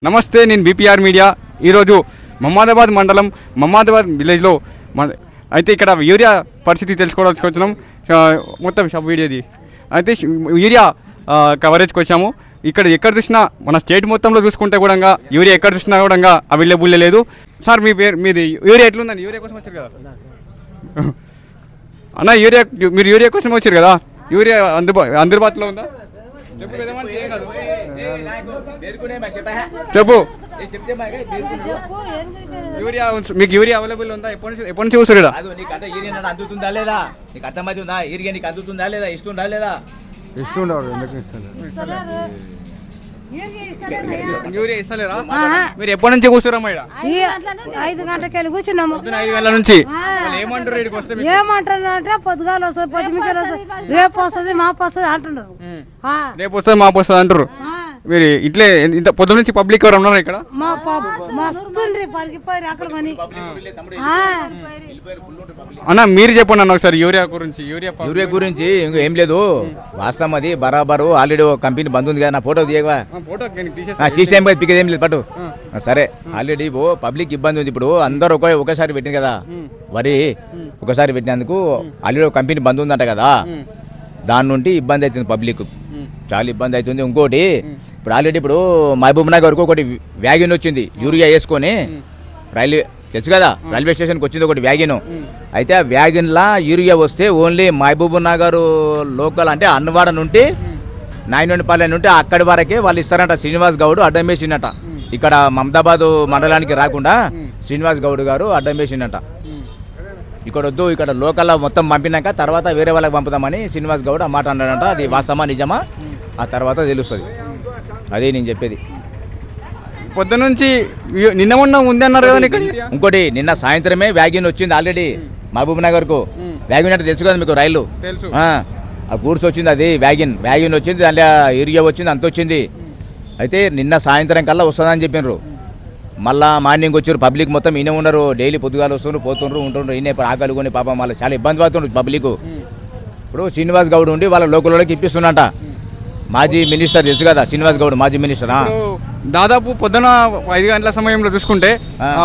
నమస్తే నేను BPR media ఈరోజు మహమ్మదాబాద్ మండలం మహమ్మదాబాద్ విలేజ్లో అయితే ఇక్కడ యూరియా పరిస్థితి తెలుసుకోవడానికి వచ్చినాం. మొత్తం వీడియోది అయితే యూరియా కవరేజ్కి వచ్చాము. ఇక్కడ ఎక్కడ చూసినా మన స్టేట్ మొత్తంలో చూసుకుంటే కూడా యూరియా ఎక్కడ చూసినా కూడా అవైలబుల్ లేదు. సార్ మీ పేరు మీది యూరియా ఎట్లుందండి? యూరియా కోసం వచ్చారు కదా అన్న, మీరు యూరియా కోసం వచ్చారు కదా, యూరియా అందుబాటులో ఉందా? చెప్పు, యూరియా మీకు యూరియా అవైలబుల్ ఉందా? ఎప్పటి నుంచి చూస్తారు కదా? అందుతుందా లేదా? నీకు అర్థమవుతుందా? యూరియా నీకు అందుతుందా లేదా? ఇస్తుందా లేదా? ఇస్తున్నారు. యూరియా ఇస్తలేరా? మీరు ఎప్పటి నుంచి కూర్చున్నామా? 5 గంటలకి వెళ్ళి కూర్చున్నాము. 5 గంటల నుంచి ఏమంటారు? ఏమంటారు అంటే పొద్దుగాలు వస్తుంది, పొద్దుమికలు వస్తుంది, రేపు వస్తుంది, మాపు వస్తుంది అంటున్నారు. రేపు వస్తుంది మాపు వస్తుంది అంటారు. మీరు ఇట్లే ఇంత పొద్దు నుంచి పబ్లిక్ ఎవరు ఉన్నారు ఇక్కడ? మస్తుండ్రి పలికిపోయి అక్కడ కొని. అన్న మీరు చెప్పండి అన్న ఒకసారి యూరియా గురించి. యూరియా గురించి ఏం లేదు, వాస్తవం అది బరాబరు. ఆల్రెడీ కంపెనీ బంద్ ఉంది కదా, నా ఫోటో తీయగా తీసేం కదా, పిక్కేది ఏం లేదు పట్టు. సరే, ఆల్రెడీ పబ్లిక్ ఇబ్బంది ఉంది. ఇప్పుడు అందరూ ఒకసారి పెట్టింది కదా వరి, ఒకసారి పెట్టినందుకు ఆల్రెడీ కంపెనీ బంద్ ఉందంట కదా, దాని నుండి ఇబ్బంది అవుతుంది పబ్లిక్, చాలా ఇబ్బంది అవుతుంది. ఇంకోటి ఇప్పుడు ఆల్రెడీ ఇప్పుడు మహబూబ్ నగర్ వరకు ఒకటి వ్యాగిన్ వచ్చింది యూరియా వేసుకొని, రైల్వే తెలుసు కదా, రైల్వే స్టేషన్కి వచ్చింది ఒకటి వ్యాగిన్. అయితే ఆ వ్యాగిన్లా యూరియా వస్తే ఓన్లీ మహబూబ్ నగర్ లోకల్ అంటే అన్నవాడ నుండి నాయనపల్లె నుండి అక్కడి వరకే వాళ్ళు ఇస్తారంట. శ్రీనివాస్ గౌడ్ అడ్డం వేసిండట, ఇక్కడ మమదాబాద్ మండలానికి రాకుండా శ్రీనివాస్ గౌడ్ గారు అడ్డం వేసిండట. ఇక్కడ వద్దు, ఇక్కడ లోకల్లో మొత్తం పంపినాక తర్వాత వేరే వాళ్ళకి పంపుదామని శ్రీనివాస్ గౌడ్ ఆ మాట అన్నాడంట. అది వాస్తవమా నిజమా ఆ తర్వాత తెలుస్తుంది. అదే నేను చెప్పేది. పొద్దు నుంచి నిన్న మొన్న ఉంది అన్నారు కదా ఇక్కడ. ఇంకోటి నిన్న సాయంత్రమే వ్యాగిన్ వచ్చింది ఆల్రెడీ మహబూబ్ నగర్ కు. వ్యాగిన్ అంటే తెలుసు కదా మీకు, రైలు ఆ గూడ్స్ వచ్చింది, అది వ్యాగిన్ వచ్చింది, దాంట్లో యూరియా వచ్చింది, అంత వచ్చింది. అయితే నిన్న సాయంత్రం కల్లా వస్తుందని చెప్పినారు. మళ్ళా మార్నింగ్ వచ్చారు, పబ్లిక్ మొత్తం ఈయన ఉన్నారు, డైలీ పొద్దుగాలు వస్తున్నారు, పోతుండ్రు, ఉంటుండ్రు, ఈయన ఆకలి కొని పాపం వాళ్ళు చాలా ఇబ్బంది పడుతుండ్రు పబ్లిక్. ఇప్పుడు శ్రీనివాస్ గౌడ్ ఉండి వాళ్ళ లోకల్లోకి ఇప్పిస్తున్నట. మాజీ మినిస్టర్ తెలుసు కదా శ్రీనివాస్ గౌడ్, మాజీ మినిస్టర్. దాదాపు పొద్దున 5 గంటల సమయంలో చూసుకుంటే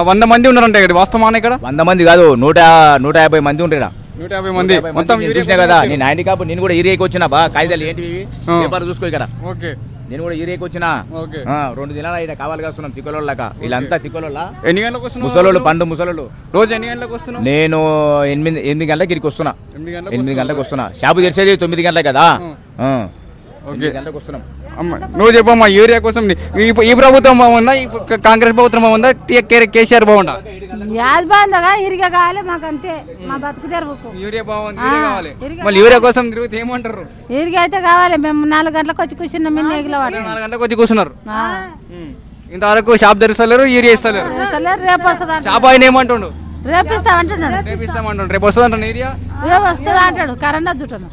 100 మంది ఉన్నారంట ఇక్కడ. వాస్తవాన్ని ఇక్కడ 100 మంది కాదు, 150 మంది ఉంటారా. 150 మంది మొత్తం చూసినా కదా. నేను హ్యాండికాప్, నేను కూడా యూరియాకి వచ్చినా బా, కాగితాలు ఏంటివి పేపర్ చూసుకో ఇక్కడ. ఓకే, నేను కూడా యూరియాకి వచ్చినా 2 దినాలు అయినా కావాలి కాస్తున్నాం. తిక్కలోళ్ళక వీళ్ళంతా తిక్కలోళ్ళ. ఎన్ని గంటలకు వస్తున్నావు? ముసలోళ్ళు, పండు ముసలోళ్ళు. రోజు ఎన్ని గంటలకు వస్తున్నావు? నేను 8 గంటలకు ఇక్కడికి వస్తున్నా. 8 గంటలకు వస్తున్నా. షాపు తెరిచేది 9 గంటలకు కదా. 8 గంటలకు వస్తున్నాం. నువ్వు చెప్పమ్మా, యూరియా కోసం ఈ ప్రభుత్వం బాగుందా, కాంగ్రెస్ ప్రభుత్వం బాగుందా, కేసీఆర్ బాగుందా? యాజ్ బాగుందా? ఇరిగా కావాలి మాకు, అంతే మా బతుకు తెరువుకు. యూరియా బాగుంది, మళ్ళీ యూరియా కోసం తిరుగుతే ఏమంటారు? ఇరిగా అయితే కావాలి. మేము 4 గంటలకు వచ్చి కూర్చున్నాం. 4 గంటలకు వచ్చి కూర్చున్నారు. ఇంతవరకు షాప్ తెరుస్తలేరు, యూరియా ఇస్తలేరు. రేపు వస్తుంది. షాప్ ఆయన ఏమంటుండు? రేపు ఇస్తామంటున్నాడు. రేపు ఇస్తామంటుండు. రేపు వస్తుంది అంటాడు యూరియా, వస్తుంది అంటాడు. కరెంట్ చుట్టాను.